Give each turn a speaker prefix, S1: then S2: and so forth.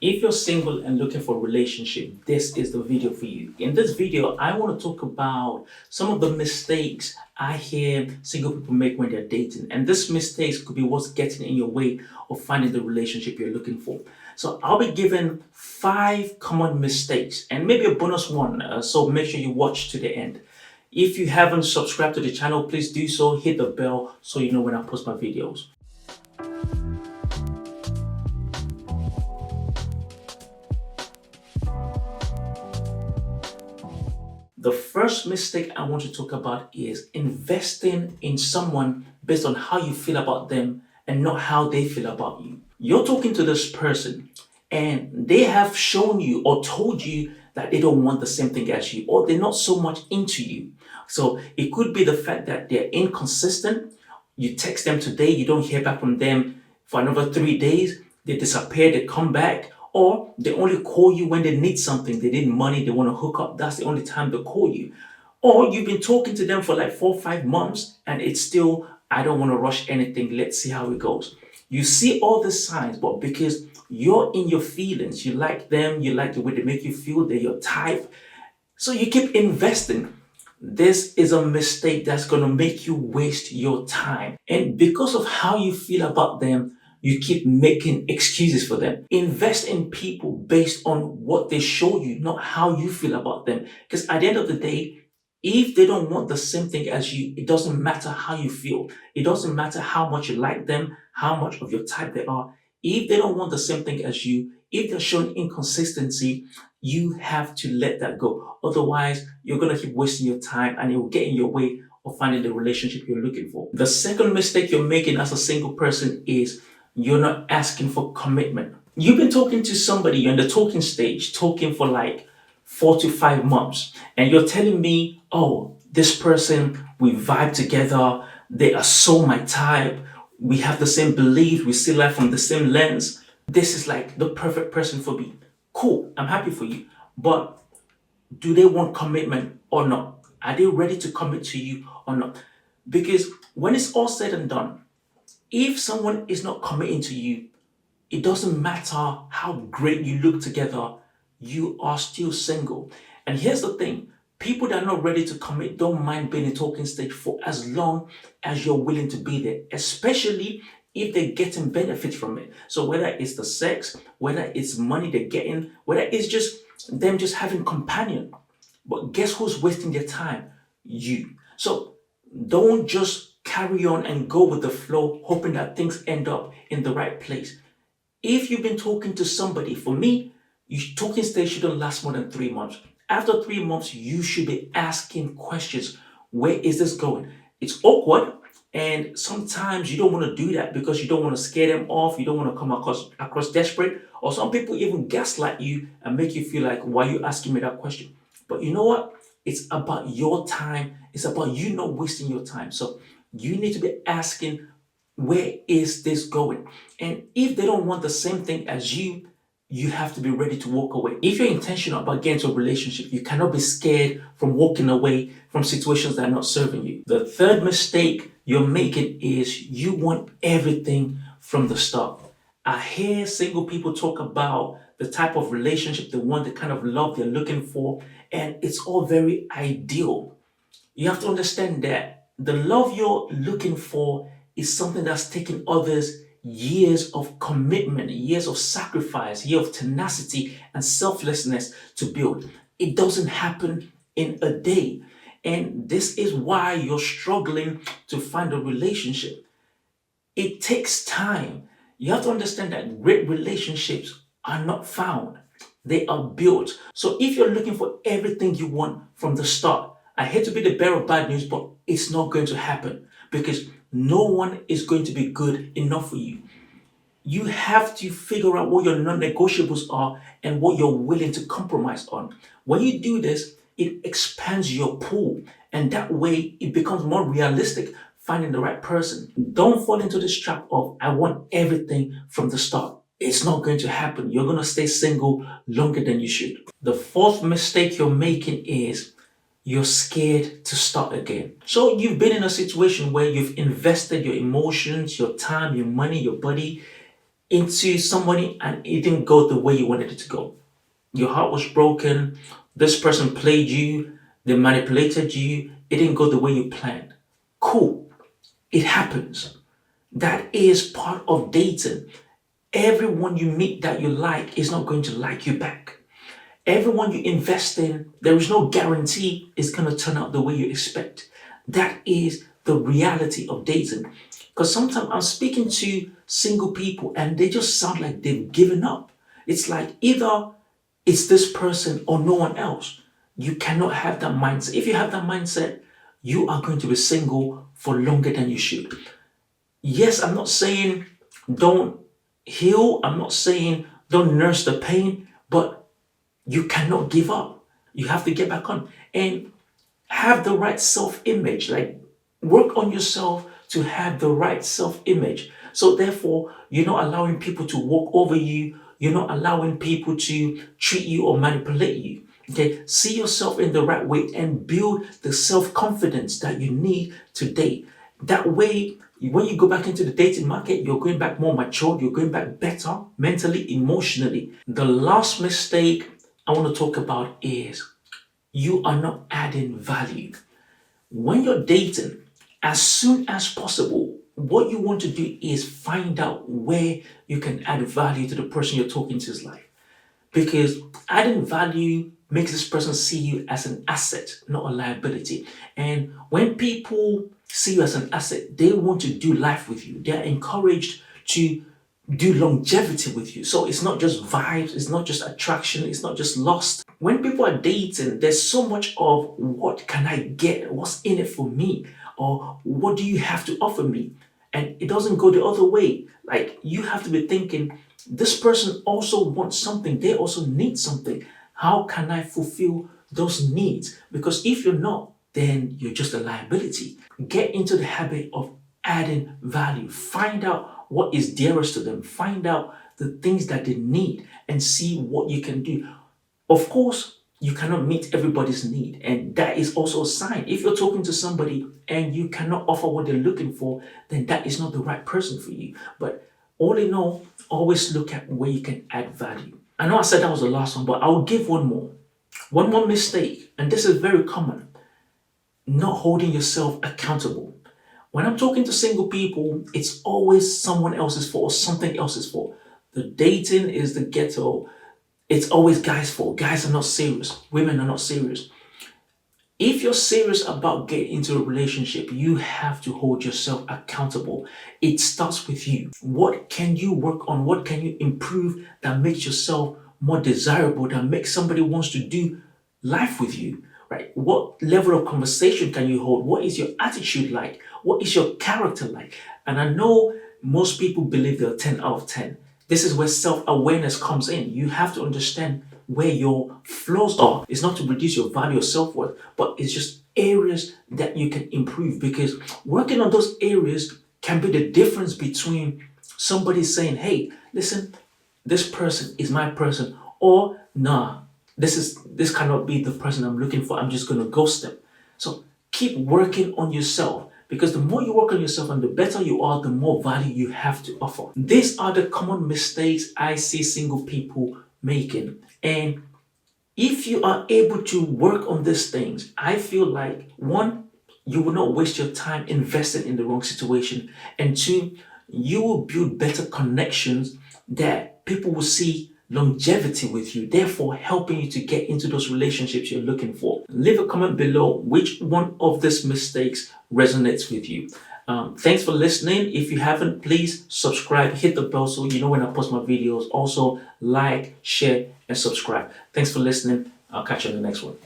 S1: If you're single and looking for a relationship, this is the video for you. In this video, I want to talk about some of the mistakes I hear single people make when they're dating. And this mistakes could be what's getting in your way of finding the relationship you're looking for. So I'll be giving 5 common mistakes and maybe a bonus one. So make sure you watch to the end. If you haven't subscribed to the channel, please do so. Hit the bell so you know when I post my videos. The first mistake I want to talk about is investing in someone based on how you feel about them and not how they feel about you. You're talking to this person and they have shown you or told you that they don't want the same thing as you or they're not so much into you. So it could be the fact that they're inconsistent. You text them today, you don't hear back from them for another 3 days, they disappear, they come back, or they only call you when they need something. They need money, they want to hook up. That's the only time they call you. Or you've been talking to them for like 4 or 5 months and it's still, I don't want to rush anything. Let's see how it goes. You see all the signs, but because you're in your feelings, you like them, you like the way they make you feel, they're your type. So you keep investing. This is a mistake that's going to make you waste your time. And because of how you feel about them, you keep making excuses for them. Invest in people based on what they show you, not how you feel about them. Because at the end of the day, if they don't want the same thing as you, it doesn't matter how you feel. It doesn't matter how much you like them, how much of your type they are. If they don't want the same thing as you, if they're showing inconsistency, you have to let that go. Otherwise, you're going to keep wasting your time and it will get in your way of finding the relationship you're looking for. The second mistake you're making as a single person is you're not asking for commitment. You've been talking to somebody, you're in the talking stage, talking for like 4 to 5 months, and you're telling me, oh, this person, we vibe together, they are so my type, we have the same beliefs, we see life from the same lens. This is like the perfect person for me. Cool, I'm happy for you. But do they want commitment or not? Are they ready to commit to you or not? Because when it's all said and done, if someone is not committing to you, it doesn't matter how great you look together, you are still single. And here's the thing, people that are not ready to commit don't mind being in a talking stage for as long as you're willing to be there, especially if they're getting benefits from it. So whether it's the sex, whether it's money they're getting, whether it's just them just having companion. But guess who's wasting their time? You. So don't just carry on and go with the flow, hoping that things end up in the right place. If you've been talking to somebody, for me, your talking stage shouldn't last more than 3 months. After 3 months, you should be asking questions. Where is this going? It's awkward, and sometimes you don't want to do that because you don't want to scare them off. You don't want to come across desperate, or some people even gaslight you and make you feel like, why are you asking me that question? But you know what? It's about your time. It's about you not wasting your time. So you need to be asking, where is this going? And if they don't want the same thing as you, you have to be ready to walk away. If you're intentional about getting into a relationship, you cannot be scared from walking away from situations that are not serving you. The third mistake you're making is you want everything from the start. I hear single people talk about the type of relationship they want, the kind of love they're looking for, and it's all very ideal. You have to understand that the love you're looking for is something that's taken others years of commitment, years of sacrifice, years of tenacity and selflessness to build. It doesn't happen in a day. And this is why you're struggling to find a relationship. It takes time. You have to understand that great relationships are not found, they are built. So if you're looking for everything you want from the start, I hate to be the bearer of bad news, but it's not going to happen because no one is going to be good enough for you. You have to figure out what your non-negotiables are and what you're willing to compromise on. When you do this, it expands your pool, and that way it becomes more realistic finding the right person. Don't fall into this trap of, I want everything from the start. It's not going to happen. You're going to stay single longer than you should. The fourth mistake you're making is you're scared to start again. So you've been in a situation where you've invested your emotions, your time, your money, your body into somebody and it didn't go the way you wanted it to go. Your heart was broken. This person played you. They manipulated you. It didn't go the way you planned. Cool. It happens. That is part of dating. Everyone you meet that you like is not going to like you back. Everyone you invest in, there is no guarantee it's going to turn out the way you expect. That is the reality of dating. Because sometimes I'm speaking to single people and they just sound like they've given up. It's like either it's this person or no one else. You cannot have that mindset. If you have that mindset, you are going to be single for longer than you should. Yes, I'm not saying don't heal. I'm not saying don't nurse the pain, but you cannot give up. You have to get back on and have the right self-image. Like work on yourself to have the right self-image. So therefore, you're not allowing people to walk over you. You're not allowing people to treat you or manipulate you. Okay, see yourself in the right way and build the self-confidence that you need to date. That way, when you go back into the dating market, you're going back more matured, you're going back better mentally, emotionally. The last mistake I want to talk about is you are not adding value. When you're dating, as soon as possible, what you want to do is find out where you can add value to the person you're talking to's life. Because adding value makes this person see you as an asset, not a liability. And when people see you as an asset, they want to do life with you. They're encouraged to do longevity with you. So it's not just vibes, it's not just attraction, it's not just lust. When people are dating, there's so much of what can I get? What's in it for me? Or what do you have to offer me? And it doesn't go the other way. Like you have to be thinking, this person also wants something, they also need something. How can I fulfill those needs? Because if you're not, then you're just a liability. Get into the habit of adding value. Find out what is dearest to them. Find out the things that they need and see what you can do. Of course, you cannot meet everybody's need, and that is also a sign. If you're talking to somebody and you cannot offer what they're looking for, then that is not the right person for you. But all in all, always look at where you can add value. I know I said that was the last one, but I'll give one more. One more mistake, and this is very common: not holding yourself accountable. When I'm talking to single people, it's always someone else's fault or something else's fault. The dating is the ghetto. It's always guys' fault. Guys are not serious. Women are not serious. If you're serious about getting into a relationship, you have to hold yourself accountable. It starts with you. What can you work on? What can you improve that makes yourself more desirable, that makes somebody wants to do life with you, right? What level of conversation can you hold? What is your attitude like? What is your character like? And I know most people believe they're 10 out of 10. This is where self-awareness comes in. You have to understand where your flaws are. It's not to reduce your value or self-worth, but it's just areas that you can improve, because working on those areas can be the difference between somebody saying, hey, listen, this person is my person, or nah, this cannot be the person I'm looking for. I'm just gonna ghost them. So keep working on yourself, because the more you work on yourself and the better you are, the more value you have to offer. These are the common mistakes I see single people making. And if you are able to work on these things, I feel like one, you will not waste your time investing in the wrong situation. And two, you will build better connections that people will see longevity with you, therefore helping you to get into those relationships you're looking for. Leave a comment below which one of these mistakes resonates with you. Thanks for listening. If you haven't, please subscribe, hit the bell so you know when I post my videos. Also like, share, and subscribe. Thanks for listening. I'll catch you on the next one.